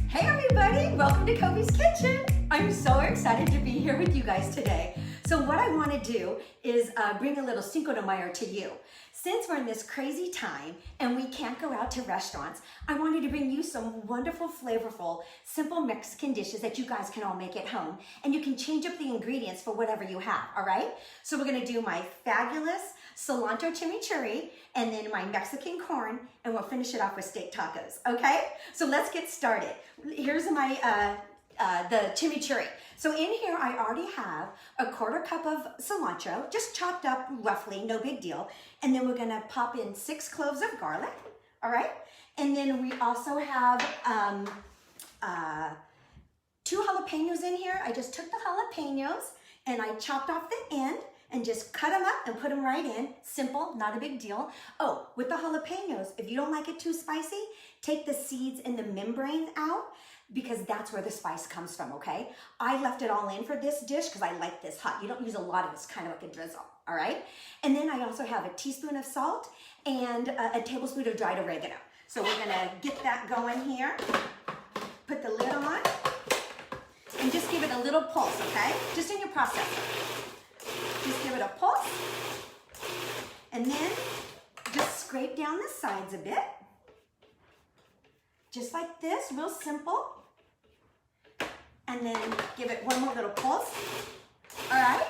Hey everybody, welcome to Kobe's Kitchen. I'm so excited to be here with you guys today. So what I want to do is bring a little Cinco de Mayo to you. Since we're in this crazy time and we can't go out to restaurants, I wanted to bring you some wonderful, flavorful, simple Mexican dishes that you guys can all make at home. And you can change up the ingredients for whatever you have, all right? So we're going to do my fabulous cilantro chimichurri and then my Mexican corn, and we'll finish it off with steak tacos, okay? So let's get started. Here's my the chimichurri. So in here, I already have a 1/4 cup of cilantro, just chopped up roughly, no big deal. And then we're gonna pop in 6 cloves of garlic, all right? And then we also have 2 jalapenos in here. I just took the jalapenos and I chopped off the end and just cut them up and put them right in. Simple, not a big deal. Oh, with the jalapenos, if you don't like it too spicy, take the seeds and the membrane out, because that's where the spice comes from, okay? I left it all in for this dish because I like this hot. You don't use a lot of it, it's kind of like a drizzle, all right? And then I also have a teaspoon of salt and a tablespoon of dried oregano. So we're gonna get that going here. Put the lid on and just give it a little pulse, okay? Just in your processor. Just give it a pulse. And then just scrape down the sides a bit. Just like this, real simple. And then give it one more little pulse. All right?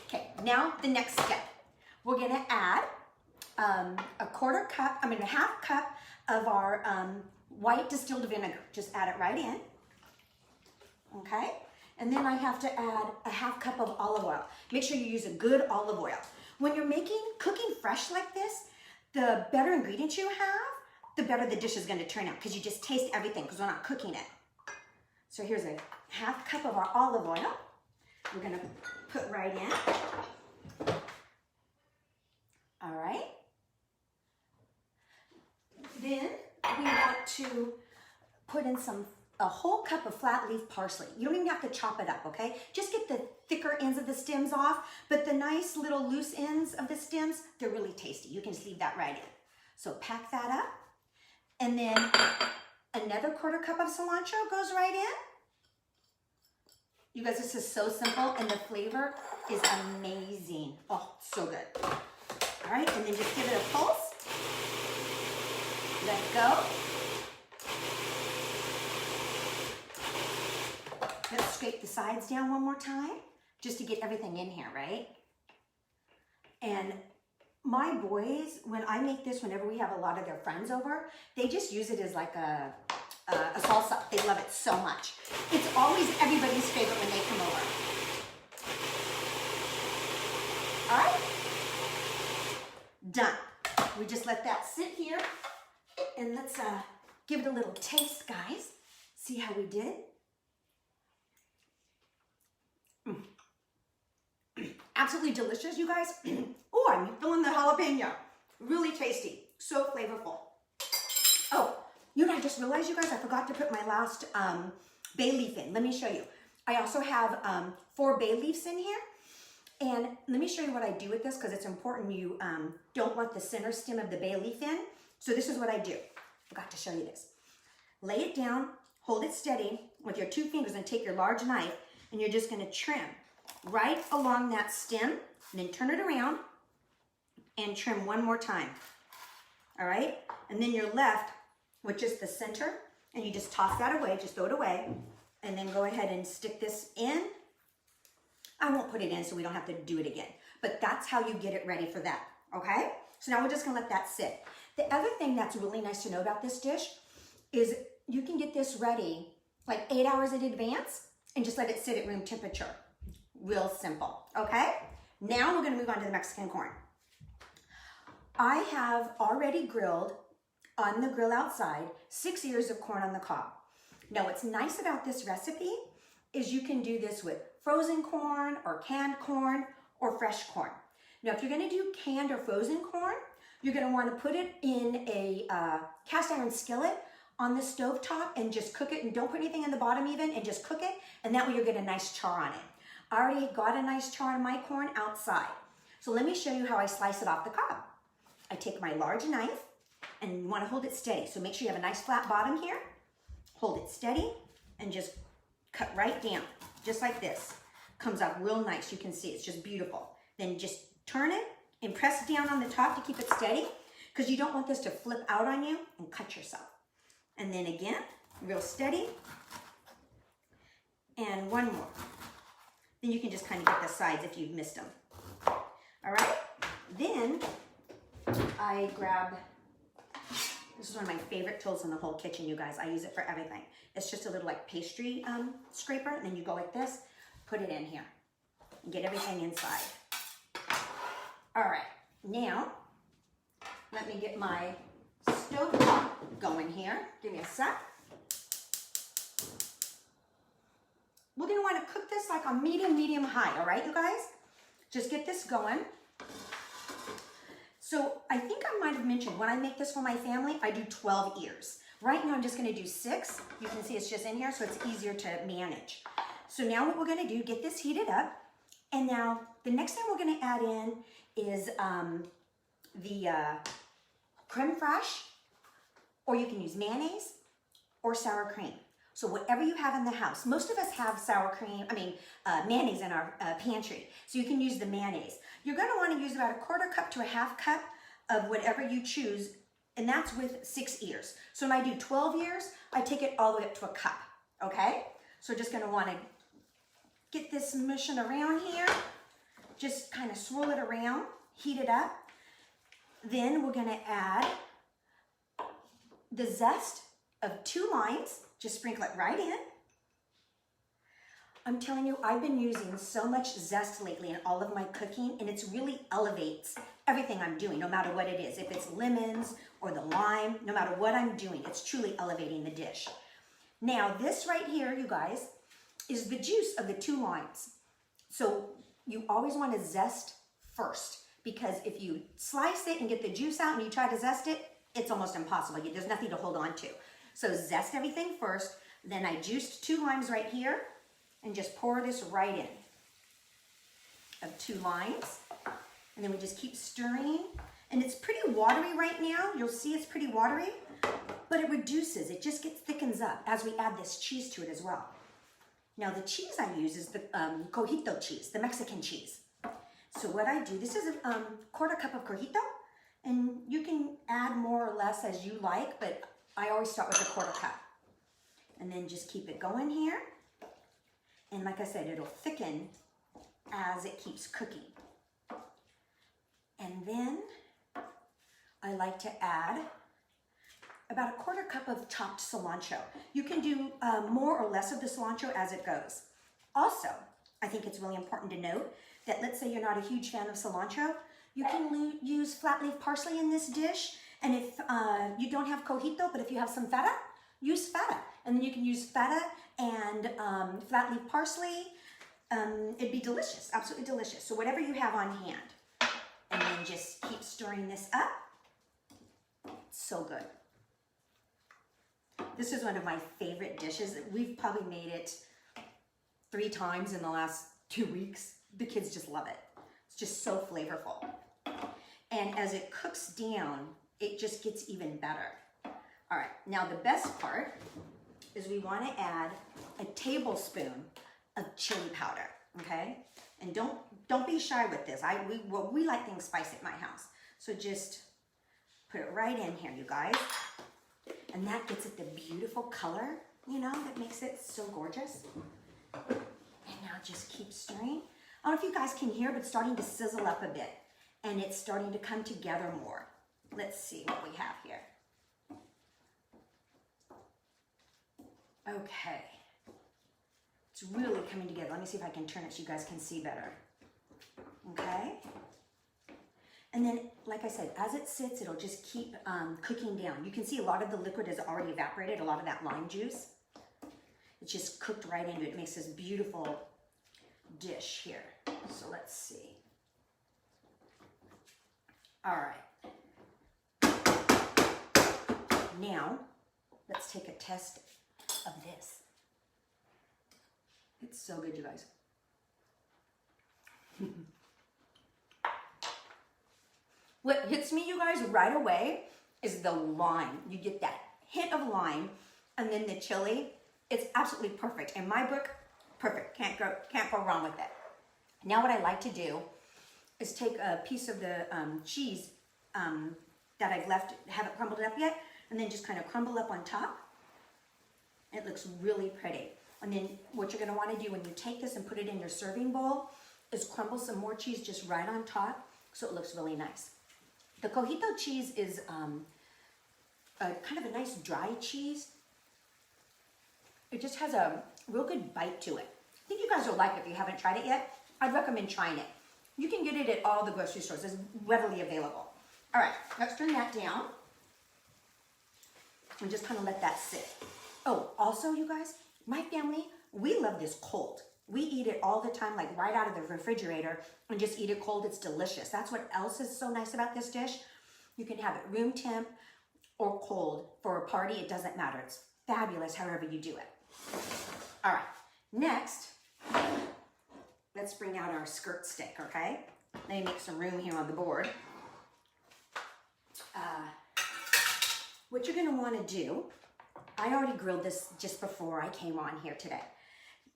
Okay, now the next step. We're gonna add a 1/4 cup, a 1/2 cup of our white distilled vinegar. Just add it right in, okay? And then I have to add a 1/2 cup of olive oil. Make sure you use a good olive oil. When you're cooking fresh like this, the better ingredients you have, the better the dish is gonna turn out, because you just taste everything because we're not cooking it. So here's a 1/2 cup of our olive oil. We're gonna put right in. All right. Then we want to put in a whole cup of flat leaf parsley. You don't even have to chop it up, okay? Just get the thicker ends of the stems off, but the nice little loose ends of the stems, they're really tasty. You can just leave that right in. So pack that up. And then another 1/4 cup of cilantro goes right in. You guys, this is so simple and the flavor is amazing. Oh, so good. All right, and then just give it a pulse. Let it go. Let's scrape the sides down one more time, just to get everything in here, right? And my boys, when I make this, whenever we have a lot of their friends over, they just use it as like a salsa. They love it so much. It's always everybody's favorite when they come over. All right? Done. We just let that sit here, and let's give it a little taste, guys. See how we did? Absolutely delicious, you guys. Oh, I'm feeling the jalapeno. Really tasty, so flavorful. Oh, you know, I just realized, you guys, I forgot to put my last bay leaf in. Let me show you. I also have 4 bay leaves in here. And let me show you what I do with this, because it's important. You don't want the center stem of the bay leaf in. So this is what I do. Forgot to show you this. Lay it down, hold it steady with your 2 fingers, and take your large knife, and you're just gonna trim right along that stem, and then turn it around and trim one more time. All right? And then you're left with just the center, and you just toss that away, just throw it away, and then go ahead and stick this in. I won't put it in so we don't have to do it again, but that's how you get it ready for that, okay? So now we're just gonna let that sit. The other thing that's really nice to know about this dish is you can get this ready like 8 hours in advance and just let it sit at room temperature. Real simple, okay? Now we're gonna move on to the Mexican corn. I have already grilled on the grill outside 6 ears of corn on the cob. Now what's nice about this recipe is you can do this with frozen corn or canned corn or fresh corn. Now if you're gonna do canned or frozen corn, you're gonna wanna put it in a cast iron skillet on the stove top and just cook it, and don't put anything in the bottom even, and just cook it, and that way you'll get a nice char on it. I already got a nice char on my corn outside. So let me show you how I slice it off the cob. I take my large knife And you want to hold it steady. So make sure you have a nice flat bottom here. Hold it steady and just cut right down, just like this. Comes out real nice. You can see it's just beautiful. Then just turn it and press down on the top to keep it steady, because you don't want this to flip out on you and cut yourself. And then again, real steady. And one more. Then you can just kind of get the sides if you've missed them. All right. Then I grab, this is one of my favorite tools in the whole kitchen, you guys. I use it for everything. It's just a little like pastry scraper. And then you go like this, put it in here, and get everything inside. All right. Now, let me get my stove top going here. Give me a sec. We're gonna wanna cook this like on medium high, all right, you guys? Just get this going. So I think I might have mentioned when I make this for my family, I do 12 ears. Right now I'm just gonna do 6. You can see it's just in here, so it's easier to manage. So now what we're gonna do, get this heated up. And now the next thing we're gonna add in is the creme fraiche, or you can use mayonnaise or sour cream. So whatever you have in the house. Most of us have mayonnaise in our pantry. So you can use the mayonnaise. You're gonna wanna use about a 1/4 cup to a 1/2 cup of whatever you choose, and that's with 6 ears. So when I do 12 ears, I take it all the way up to a cup, okay? So just gonna wanna get this mushing around here. Just kind of swirl it around, heat it up. Then we're gonna add the zest of 2 limes. Just sprinkle it right in. I'm telling you, I've been using so much zest lately in all of my cooking, and it's really elevates everything I'm doing, no matter what it is. If it's lemons or the lime, no matter what I'm doing, it's truly elevating the dish. Now, this right here, you guys, is the juice of the 2 limes. So you always want to zest first, because if you slice it and get the juice out and you try to zest it, it's almost impossible. There's nothing to hold on to. So zest everything first. Then I juiced 2 limes right here and just pour this right in of 2 limes. And then we just keep stirring. And it's pretty watery right now. You'll see it's pretty watery, but it reduces. It just thickens up as we add this cheese to it as well. Now the cheese I use is the cojito cheese, the Mexican cheese. So what I do, this is a 1/4 cup of cojito, and you can add more or less as you like, but I always start with a 1/4 cup. And then just keep it going here. And like I said, it'll thicken as it keeps cooking. And then I like to add about a 1/4 cup of chopped cilantro. You can do more or less of the cilantro as it goes. Also, I think it's really important to note that, let's say you're not a huge fan of cilantro, you can use flat leaf parsley in this dish. And if you don't have cojito, but if you have some feta, use feta. And then you can use feta and flat leaf parsley. It'd be delicious, absolutely delicious. So whatever you have on hand. And then just keep stirring this up. It's so good. This is one of my favorite dishes. We've probably made it 3 times in the last 2 weeks. The kids just love it. It's just so flavorful. And as it cooks down, it just gets even better. All right, now the best part is we want to add a tablespoon of chili powder, okay? And don't be shy with this. We like things spicy at my house. So just put it right in here, you guys. And that gets it the beautiful color, you know, that makes it so gorgeous. And now just keep stirring. I don't know if you guys can hear, but it's starting to sizzle up a bit. And it's starting to come together more. Let's see what we have here. Okay. It's really coming together. Let me see if I can turn it so you guys can see better. Okay. And then, like I said, as it sits, it'll just keep cooking down. You can see a lot of the liquid has already evaporated, a lot of that lime juice. It's just cooked right into it. It makes this beautiful dish here. So let's see. All right. Now, let's take a test of this. It's so good, you guys. What hits me, you guys, right away is the lime. You get that hint of lime, and then the chili. It's absolutely perfect. In my book, perfect. Can't go wrong with it. Now what I like to do is take a piece of the cheese that I've left, haven't crumbled up yet, and then just kind of crumble up on top. It looks really pretty. And then what you're gonna wanna do when you take this and put it in your serving bowl is crumble some more cheese just right on top so it looks really nice. The cojito cheese is kind of a nice dry cheese. It just has a real good bite to it. I think you guys will like it if you haven't tried it yet. I'd recommend trying it. You can get it at all the grocery stores. It's readily available. All right, let's turn that down and just kind of let that sit. Oh, also you guys, my family, we love this cold. We eat it all the time, like right out of the refrigerator and just eat it cold. It's delicious. That's what else is so nice about this dish. You can have it room temp or cold for a party. It doesn't matter. It's fabulous however you do it. All right, next, let's bring out our skirt steak, okay? Let me make some room here on the board. What you're gonna wanna do, I already grilled this just before I came on here today.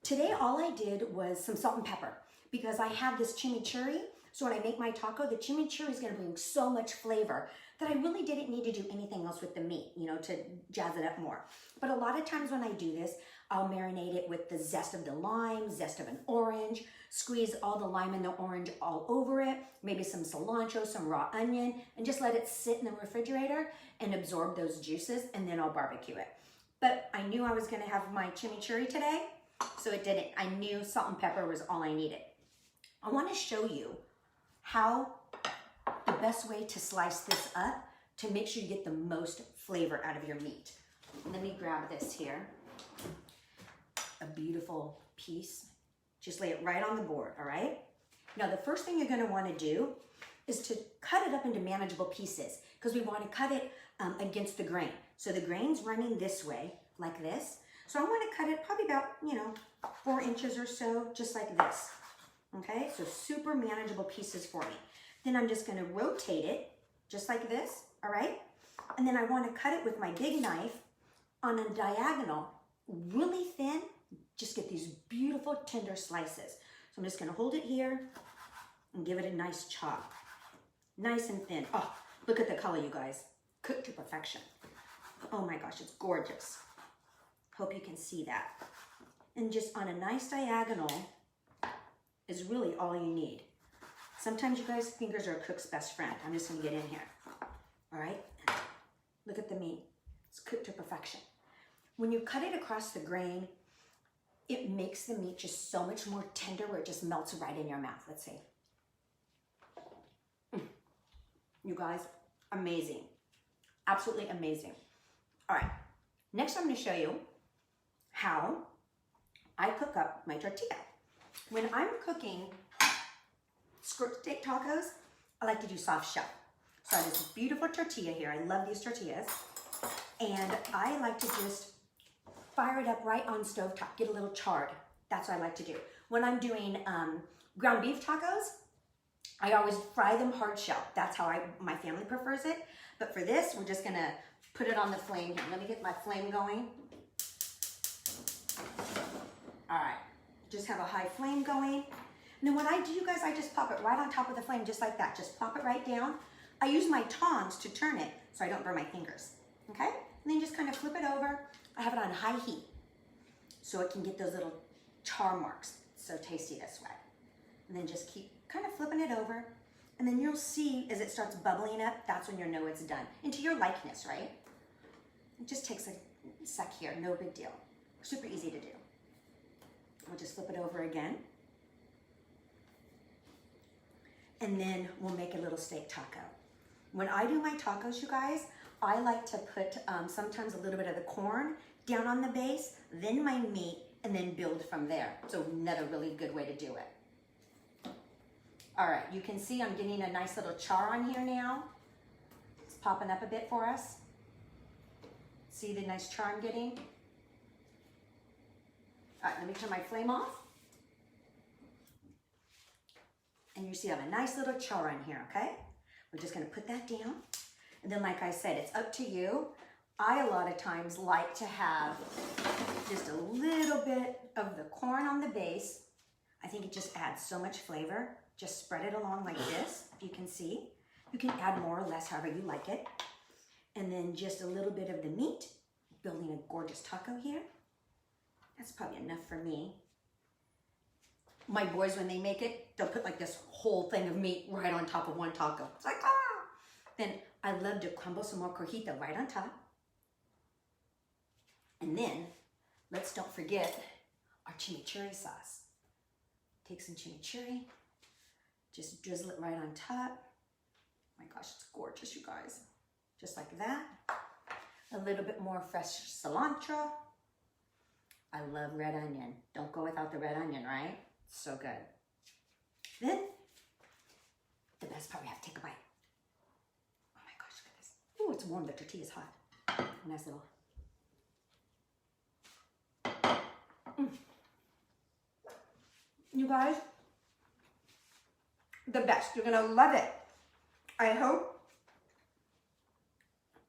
Today, all I did was some salt and pepper because I have this chimichurri. So when I make my taco, the chimichurri is gonna bring so much flavor that I really didn't need to do anything else with the meat, you know, to jazz it up more. But a lot of times when I do this, I'll marinate it with the zest of the lime, zest of an orange, squeeze all the lime and the orange all over it, maybe some cilantro, some raw onion, and just let it sit in the refrigerator and absorb those juices, and then I'll barbecue it. But I knew I was gonna have my chimichurri today, so it didn't. I knew salt and pepper was all I needed. I wanna show you how the best way to slice this up to make sure you get the most flavor out of your meat. Let me grab this here. A beautiful piece. Just lay it right on the board, all right? Now, the first thing you're gonna wanna do is to cut it up into manageable pieces because we wanna cut it against the grain. So the grain's running this way, like this. So I wanna cut it probably about, 4 inches or so, just like this. Okay, so super manageable pieces for me. Then I'm just gonna rotate it, just like this, all right? And then I wanna cut it with my big knife on a diagonal, really thin, just get these beautiful tender slices. So I'm just gonna hold it here and give it a nice chop. Nice and thin. Oh, look at the color, you guys. Cooked to perfection. Oh my gosh, it's gorgeous. Hope you can see that. And just on a nice diagonal is really all you need. Sometimes you guys, fingers are a cook's best friend. I'm just gonna get in here. All right, look at the meat. It's cooked to perfection. When you cut it across the grain, it makes the meat just so much more tender where it just melts right in your mouth. Let's see. You guys, amazing. Absolutely amazing. All right, next I'm gonna show you how I cook up my tortilla. When I'm cooking skirt steak tacos, I like to do soft shell. So I have this beautiful tortilla here. I love these tortillas. And I like to just fire it up right on stovetop, get a little charred. That's what I like to do. When I'm doing ground beef tacos, I always fry them hard shell. That's how my family prefers it. But for this, we're just gonna put it on the flame here. Let me get my flame going. All right, just have a high flame going. And then what I do, you guys, I just pop it right on top of the flame, just like that. Just plop it right down. I use my tongs to turn it so I don't burn my fingers, okay? And then just kind of flip it over. I have it on high heat so it can get those little char marks. It's so tasty this way. And then just keep kind of flipping it over. And then you'll see as it starts bubbling up, that's when you'll know it's done. And to your likeness, right? It just takes a sec here, no big deal. Super easy to do. We'll just flip it over again. And then we'll make a little steak taco. When I do my tacos, you guys, I like to put sometimes a little bit of the corn down on the base, then my meat, and then build from there. So another really good way to do it. All right, you can see I'm getting a nice little char on here now. It's popping up a bit for us. See the nice char I'm getting? All right, let me turn my flame off. And you see I have a nice little char on here, okay? We're just gonna put that down. And then, like I said, it's up to you. I, a lot of times, like to have just a little bit of the corn on the base. I think it just adds so much flavor. Just spread it along like this, if you can see. You can add more or less, however you like it. And then just a little bit of the meat, building a gorgeous taco here. That's probably enough for me. My boys, when they make it, they'll put like this whole thing of meat right on top of one taco. It's like, ah! Then I love to crumble some more cojita right on top. And then, let's don't forget our chimichurri sauce. Take some chimichurri, just drizzle it right on top. My gosh, it's gorgeous, you guys. Just like that. A little bit more fresh cilantro. I love red onion. Don't go without the red onion, right? So good. Then, the best part, we have to take a bite. Oh my gosh, look at this. Oh, it's warm, the tortilla's hot. Nice little. You guys, the best. You're gonna love it. I hope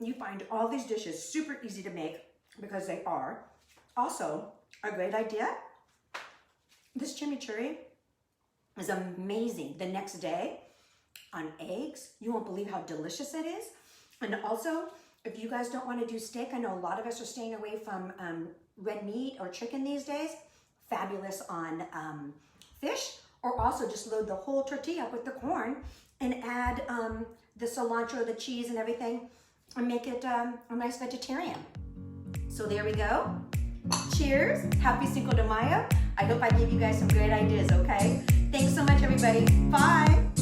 you find all these dishes super easy to make, because they are. Also, a great idea. This chimichurri is amazing the next day on eggs. You won't believe how delicious it is. And also, if you guys don't want to do steak, I know a lot of us are staying away from red meat or chicken these days. Fabulous on fish. Or also just load the whole tortilla up with the corn and add the cilantro, the cheese, and everything, and make it a nice vegetarian. So there we go. Cheers. Happy Cinco de Mayo. I hope I gave you guys some great ideas, okay? Thanks so much, everybody. Bye.